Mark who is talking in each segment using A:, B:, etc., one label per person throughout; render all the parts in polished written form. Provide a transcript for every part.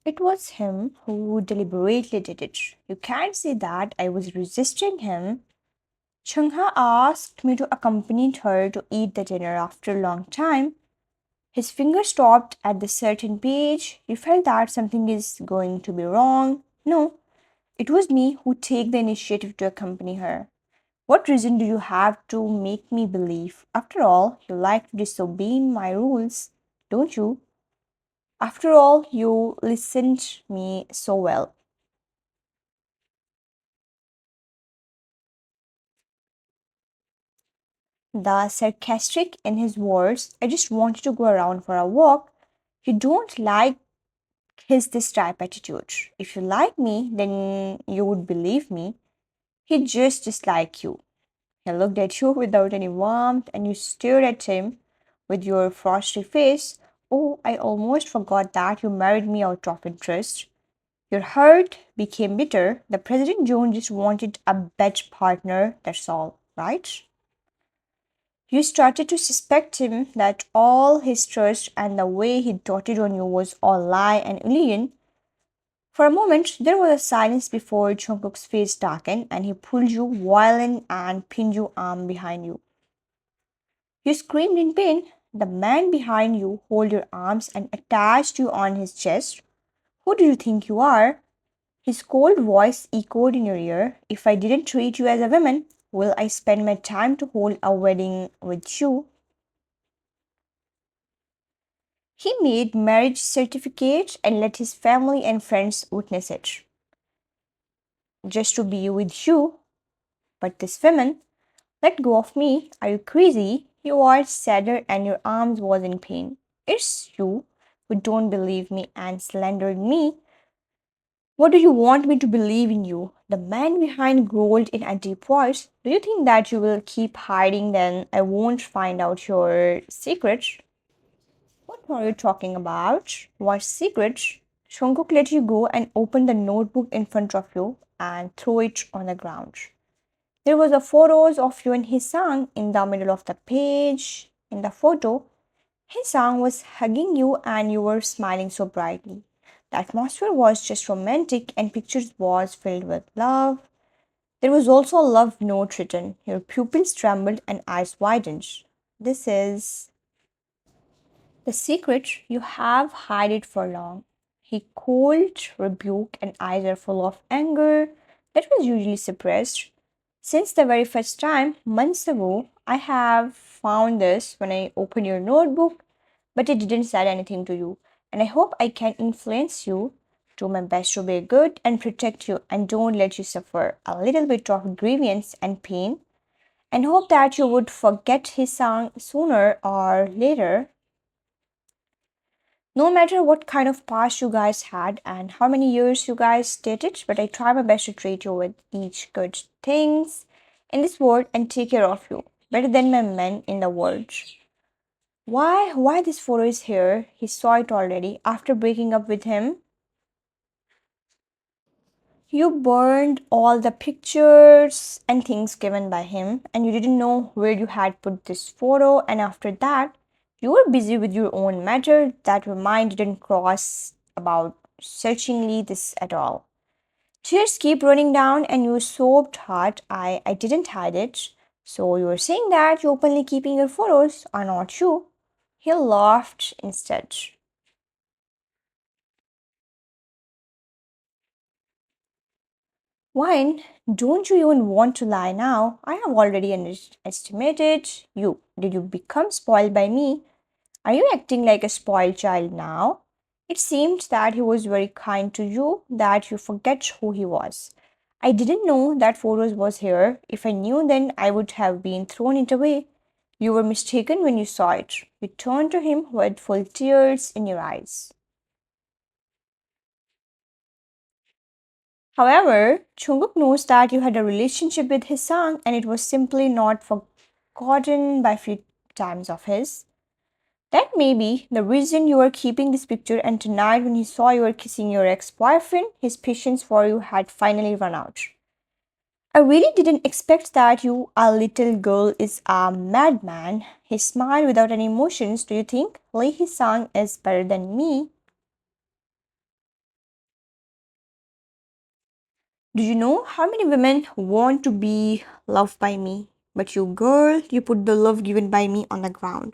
A: It was him who deliberately did it. You can't say that I was resisting him. Chungha asked me to accompany her to eat the dinner after a long time. His finger stopped at the certain page. You felt that something is going to be wrong. No, it was me who take the initiative to accompany her. What reason do you have to make me believe? After all, you like to disobey my rules, don't you? After all, you listened me so well. The sarcastic in his words, I just want you to go around for a walk. You don't like his this type attitude. If you like me, then you would believe me. He just disliked you. He looked at you without any warmth and you stared at him with your frosty face. Oh, I almost forgot that you married me out of interest. Your heart became bitter. The President John just wanted a bed partner, that's all, right? You started to suspect him that all his trust and the way he doted on you was all lie and illusion. For a moment, there was a silence before Jungkook's face darkened and he pulled you violent and pinned your arm behind you. You screamed in pain. The man behind you held your arms and attached you on his chest. Who do you think you are? His cold voice echoed in your ear. If I didn't treat you as a woman, will I spend my time to hold a wedding with you? He made marriage certificate and let his family and friends witness it. Just to be with you. But this woman, let go of me. Are you crazy? You are sadder and your arms was in pain. It's you who don't believe me and slandered me. What do you want me to believe in you? The man behind growled in a deep voice. Do you think that you will keep hiding then I won't find out your secret? What are you talking about? What secret? Jungkook let you go and opened the notebook in front of you and threw it on the ground. There was a photos of you and Hisang in the middle of the page. In the photo, Hisang was hugging you and you were smiling so brightly. The atmosphere was just romantic and pictures was filled with love. There was also a love note written. Your pupils trembled and eyes widened. This is the secret you have hid it for long. He cold, rebuke, and eyes are full of anger that was usually suppressed. Since the very first time, months ago, I have found this when I opened your notebook, but it didn't say anything to you. And I hope I can influence you, do my best to be good and protect you and don't let you suffer a little bit of grievance and pain and hope that you would forget his song sooner or later. No matter what kind of past you guys had and how many years you guys dated, but I try my best to treat you with each good things in this world and take care of you better than my men in the world. Why this photo is here? He saw it already after breaking up with him. You burned all the pictures and things given by him, and you didn't know where you had put this photo. And after that, you were busy with your own matter that your mind didn't cross about searchingly this at all. Tears keep running down, and you sobbed hard. I didn't hide it. So you were saying that you openly keeping your photos are not you. He laughed instead. Wine, don't you even want to lie now? I have already underestimated you. Did you become spoiled by me? Are you acting like a spoiled child now? It seemed that he was very kind to you, that you forget who he was. I didn't know that photos was here. If I knew then I would have been thrown it away. You were mistaken when you saw it. You turned to him with full tears in your eyes. However, Jungkook knows that you had a relationship with his son and it was simply not forgotten by few times of his. That may be the reason you are keeping this picture and tonight when he saw you were kissing your ex-boyfriend, his patience for you had finally run out. I really didn't expect that you, a little girl, is a madman. He smiled without any emotions. Do you think Lee Hee-sung is better than me? Do you know how many women want to be loved by me? But you, girl, you put the love given by me on the ground.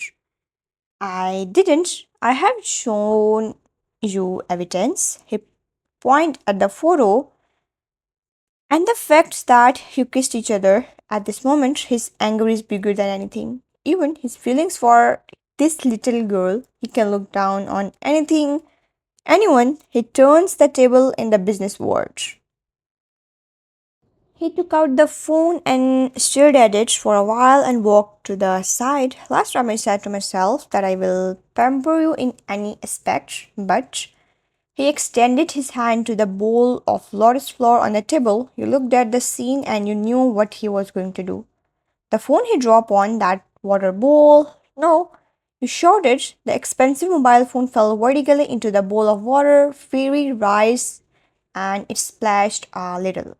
A: I didn't. I have shown you evidence. He pointed at the photo and the fact that you kissed each other. At this moment, his anger is bigger than anything. Even his feelings for this little girl, he can look down on anything, anyone. He turns the table in the business world. He took out the phone and stared at it for a while and walked to the side. Last time I said to myself that I will pamper you in any aspect, but he extended his hand to the bowl of lotus flower on the table. You looked at the scene and you knew what he was going to do. The phone he dropped on that water bowl. No, you shouted. The expensive mobile phone fell vertically into the bowl of water. Fairy rise and it splashed a little.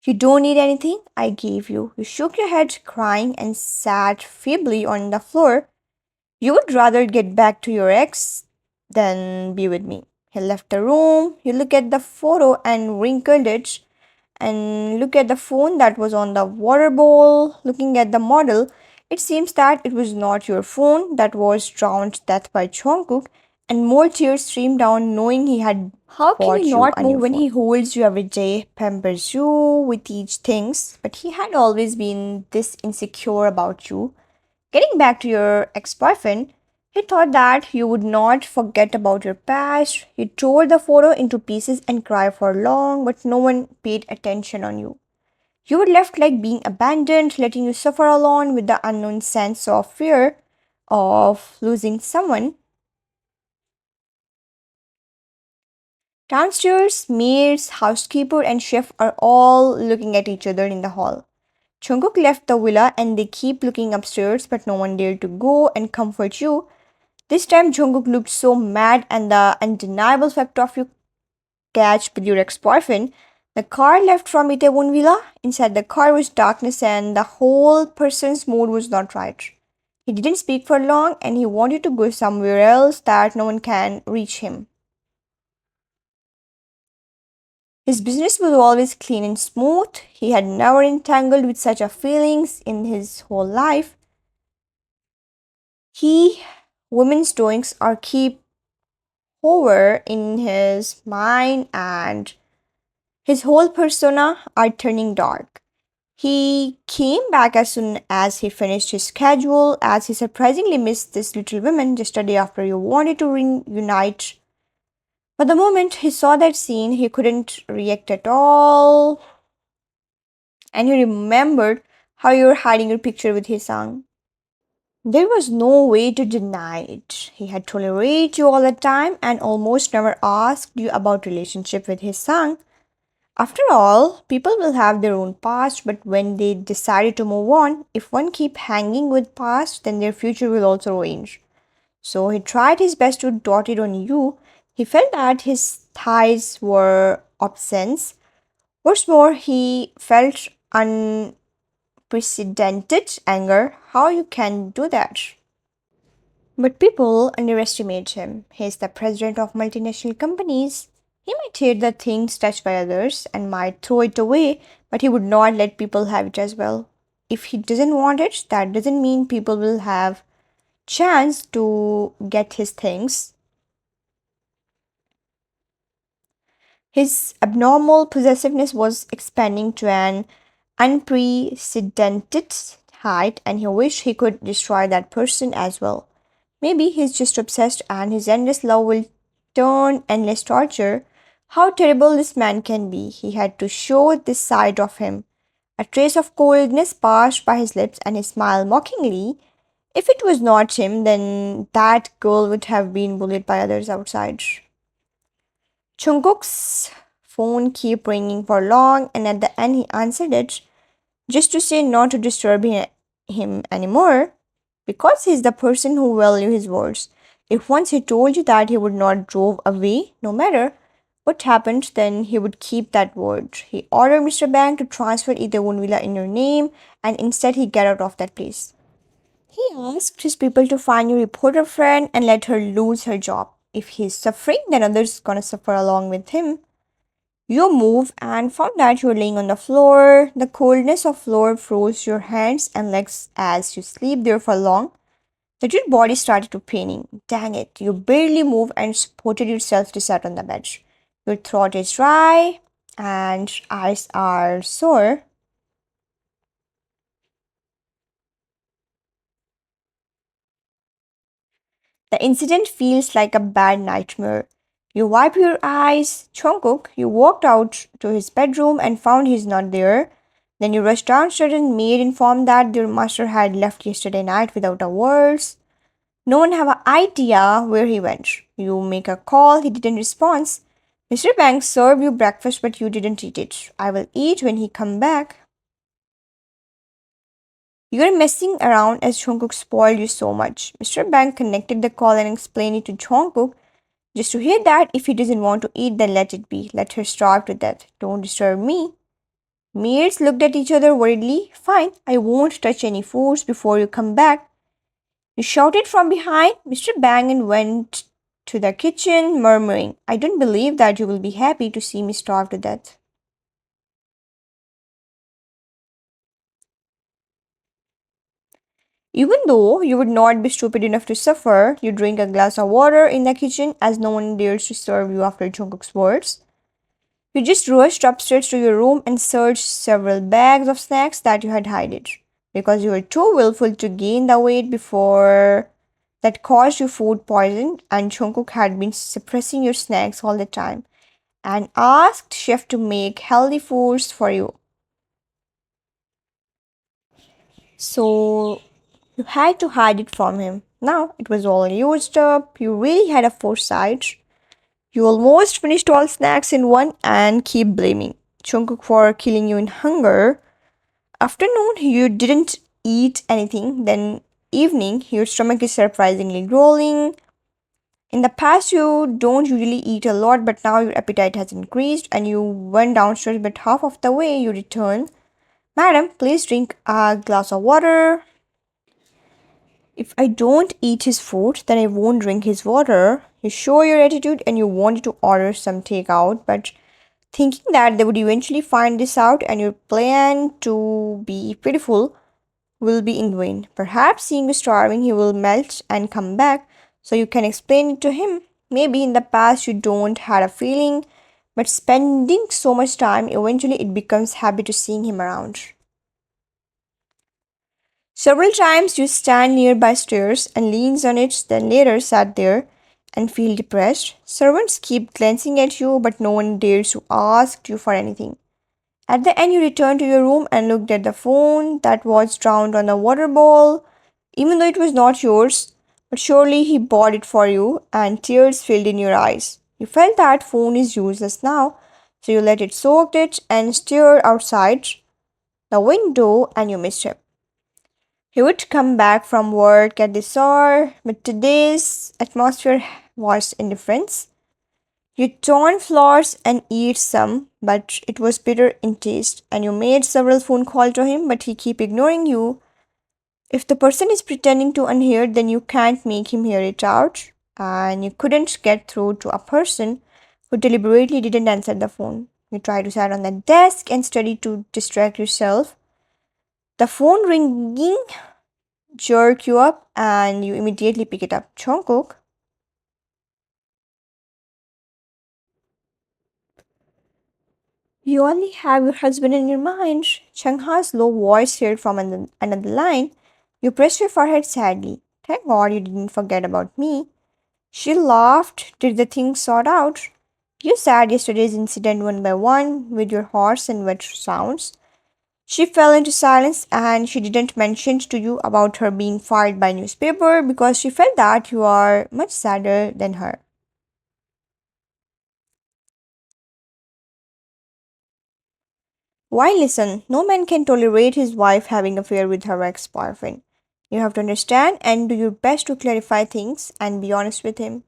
A: You don't need anything? I gave you. You shook your head, crying, and sat feebly on the floor. You would rather get back to your ex than be with me. He left the room. You look at the photo and wrinkled it, and look at the phone that was on the water bowl. Looking at the model, it seems that it was not your phone that was drowned death by Jungkook, and more tears streamed down knowing he had how can you
B: bought you
A: not
B: a
A: move
B: new
A: when he
B: phone.
A: holds you every day, pampers you with each things? But he had always been this insecure about you. Getting back to your ex boyfriend, he thought that you would not forget about your past. You tore the photo into pieces and cried for long, but no one paid attention on you. You were left like being abandoned, letting you suffer alone with the unknown sense of fear of losing someone. Downstairs, maids, housekeeper, and chef are all looking at each other in the hall. Jungkook left the villa and they keep looking upstairs, but no one dared to go and comfort you. This time, Jungkook looked so mad, and the undeniable fact of you catch with your ex-boyfriend. The car left from Itaewon Villa. Inside the car was darkness, and the whole person's mood was not right. He didn't speak for long, and he wanted to go somewhere else that no one can reach him. His business was always clean and smooth. He had never entangled with such a feelings in his whole life. He women's doings are keep over in his mind and his whole persona are turning dark. He came back as soon as he finished his schedule, as he surprisingly missed this little woman just a day after you wanted to reunite. But the moment he saw that scene, he couldn't react at all, and he remembered how you were hiding your picture with his son. There was no way to deny it. He had tolerated you all the time and almost never asked you about relationship with his son. After all, people will have their own past, but when they decided to move on, if one keep hanging with past, then their future will also change. So he tried his best to dot it on you. He felt that his thighs were obscene. What's more, he felt unprecedented anger. How you can do that? But people underestimate him. He's the president of multinational companies. He might hate the things touched by others and might throw it away, but he would not let people have it as well. If he doesn't want it, that doesn't mean people will have chance to get his things. His abnormal possessiveness was expanding to an unprecedented height, and he wished he could destroy that person as well. Maybe he's just obsessed and his endless love will turn endless torture. How terrible this man can be. He had to show this side of him. A trace of coldness passed by his lips and he smiled mockingly. If it was not him, then that girl would have been bullied by others outside. Jungkook's phone kept ringing for long, and at the end he answered it just to say not to disturb him anymore, because he's the person who value his words. If once he told you that he would not drove away, no matter what happened, then he would keep that word. He ordered Mr. Bank to transfer Itaewon Villa in your name, and instead he get out of that place. He asked his people to find your reporter friend and let her lose her job. If he's suffering, then others gonna suffer along with him. You move and found that you're laying on the floor. The coldness of floor froze your hands and legs as you sleep there for long that your body started to paining. Dang it, you barely move and supported yourself to sit on the bed. Your throat is dry and eyes are sore. The incident feels like a bad nightmare. You wipe your eyes. Jungkook, you walked out to his bedroom and found he's not there. Then you rushed downstairs and maid informed that your master had left yesterday night without a word. No one have an idea where he went. You make a call, he didn't respond. Mr. Banks served you breakfast but you didn't eat it. I will eat when he come back. You are messing around as Jungkook spoiled you so much. Mr. Bank connected the call and explained it to Jungkook just to hear that if he doesn't want to eat, then let it be. Let her starve to death. Don't disturb me. Maids looked at each other worriedly. Fine, I won't touch any foods before you come back. You shouted from behind. Mr. Bang and went to the kitchen, murmuring, I don't believe that you will be happy to see me starve to death. Even though you would not be stupid enough to suffer, you drink a glass of water in the kitchen as no one dares to serve you after Jungkook's words. You just rushed upstairs to your room and searched several bags of snacks that you had hidden because you were too willful to gain the weight before that caused you food poison and Jungkook had been suppressing your snacks all the time and asked chef to make healthy foods for you. So you had to hide it from him. Now it was all used up. You really had a foresight. You almost finished all snacks in one and keep blaming Jungkook for killing you in hunger. Afternoon, you didn't eat anything. Then evening, your stomach is surprisingly growling. In the past, you don't usually eat a lot, but now your appetite has increased and you went downstairs. But half of the way, you return. Madam, please drink a glass of water. If I don't eat his food, then I won't drink his water. You show your attitude and you wanted to order some takeout, but thinking that they would eventually find this out and your plan to be pitiful will be in vain. Perhaps seeing you starving, he will melt and come back so you can explain it to him. Maybe in the past you don't had a feeling, but spending so much time, eventually it becomes habit to seeing him around. Several times you stand nearby stairs and leans on it, then later sat there and feel depressed. Servants keep glancing at you, but no one dares to ask you for anything. At the end, you returned to your room and looked at the phone that was drowned on the water bowl, even though it was not yours. But surely he bought it for you, and tears filled in your eyes. You felt that phone is useless now, so you let it soak it and stared outside the window and you missed him. He would come back from work at this hour, but today's atmosphere was indifference. You torn flowers and eat some, but it was bitter in taste, and you made several phone calls to him, but he keep ignoring you. If the person is pretending to unhear, then you can't make him hear it out, and you couldn't get through to a person who deliberately didn't answer the phone. You try to sit on the desk and study to distract yourself. The phone ringing jerk you up, and you immediately pick it up. Jungkook. You only have your husband in your mind. Changha's low voice heard from another line. You pressed your forehead sadly. Thank God you didn't forget about me. She laughed. Did the thing sort out? You said yesterday's incident one by one with your hoarse and wet sounds. She fell into silence and she didn't mention to you about her being fired by newspaper because she felt that you are much sadder than her. Why listen? No man can tolerate his wife having affair with her ex-boyfriend. You have to understand and do your best to clarify things and be honest with him.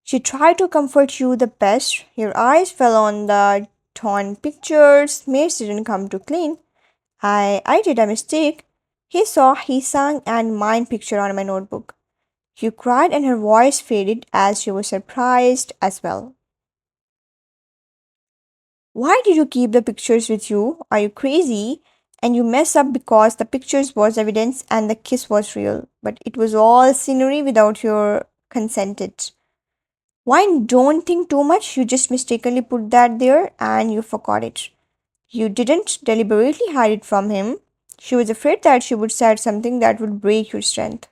A: She tried to comfort you the best. Your eyes fell on the torn pictures. Maids didn't come to clean. I did a mistake. He saw his son and mine picture on my notebook. You cried and her voice faded as she was surprised as well. Why did you keep the pictures with you? Are you crazy? And you mess up because the pictures was evidence and the kiss was real, but it was all scenery without your consented. Why don't think too much? You just mistakenly put that there and you forgot it. You didn't deliberately hide it from him. She was afraid that she would say something that would break your strength.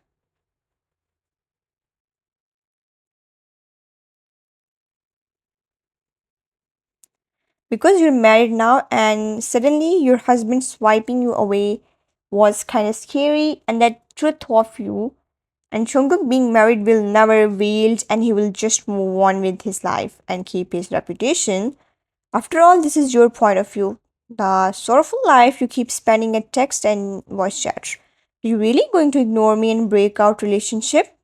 A: Because you're married now and suddenly your husband swiping you away was kind of scary, and that truth of you and Jungkook being married will never revealed, and he will just move on with his life and keep his reputation. After all, this is your point of view. The sorrowful life you keep spending at text and voice chat. You really going to ignore me and break out relationship?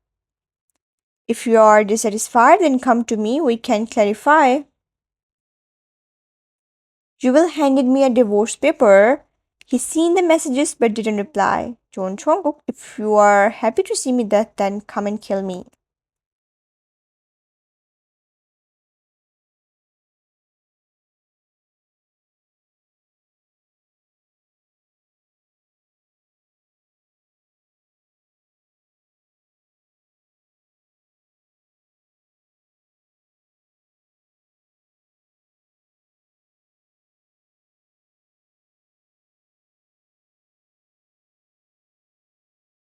A: If you are dissatisfied, then come to me. We can clarify. You will handed me a divorce paper. He seen the messages but didn't reply. John Chonguk, if you are happy to see me dead, then come and kill me.